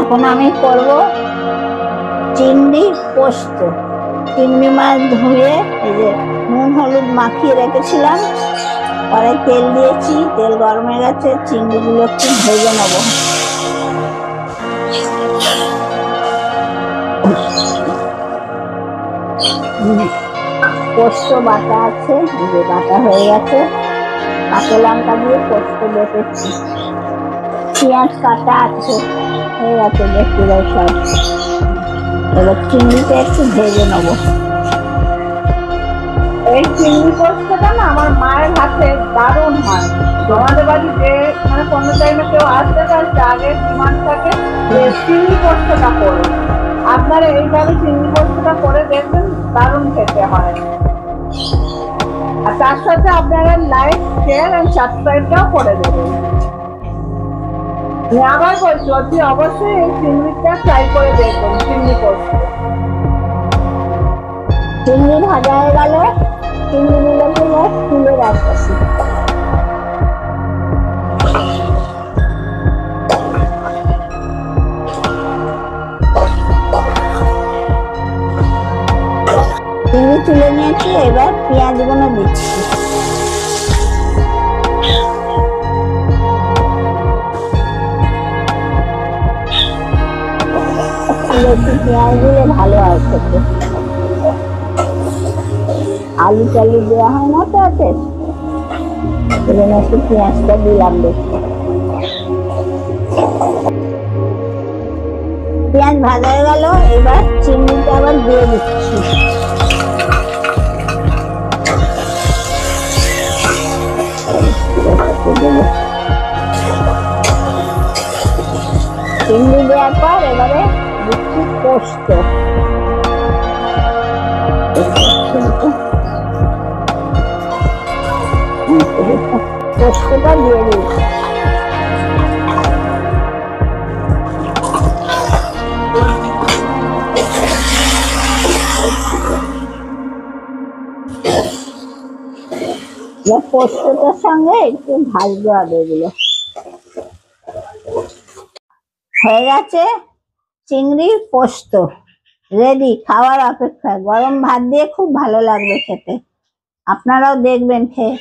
এখন আমি করব চিংড়ি পোস্ত। চিংড়ি মাছ ধুয়ে এই যে নুন হলুদ মাখিয়ে রেখেছিলাম, কড়াই তেল দিয়েছি, তেল গরম হয়ে গেছে, চিংড়িগুলো একটু ভেজে নেব। পোস্ত বাটা আছে, এই যে বাটা হয়ে গেছে, কাঁচা লঙ্কা দিয়ে পোস্ত বেটেছি, পেঁয়াজ কাটা আছে, হয়ে গেছে দেখতে দাও সব। এবার চিংড়িটা একটু ভেজে নেবো। এই চিংড়ি পোস্তটা না আমার মায়ের হাতে দারুণ হয়। আমাদের বাড়িতে মানে কোনো টাইমে কেউ আসতে চাইছে, আগে ডিমান্ড থাকে যে চিংড়ি পোস্তটা করো। আপনারা এইভাবে চিংড়ি পোস্তটা করে দেখবেন, দারুণ খেতে হয়। আর তার সাথে আপনারা লাইক, শেয়ার আর সাবস্ক্রাইবটাও করে দেবেন। আমি আবার বলছি, অতি অবশ্যই এই চিংড়িটা ট্রাই করে দেখবেন, চিংড়ি পোস্ত। চিংড়ি ভাজা হয়ে গেল, চিংড়িগুলোকে তুলে রাখতেছি। চিংড়ি তুলে নিয়েছি, এবার পেঁয়াজগুলো দিচ্ছি। পেঁয়াজ দিলে ভালো হয় খেতে, আলু টালু দেওয়া হয় না তো আছে, এজন্য একটু পেঁয়াজটা দিলাম দেখতে। পেঁয়াজ ভাজা হয়ে গেল, এবার চিংড়িটা আবার দিয়ে দিচ্ছি। চিংড়ি দেওয়ার পর এবারে দিচ্ছি পোস্ত। পোস্তটা দিয়ে দিচ্ছি। পোস্তটার সঙ্গে একটু ভাজতে হবে এগুলো। হয়ে গেছে চিংড়ির পোস্ত, রেডি, খাওয়ার অপেক্ষা। গরম ভাত দিয়ে খুব ভালো লাগবে খেতে, আপনারাও দেখবেন খেয়ে।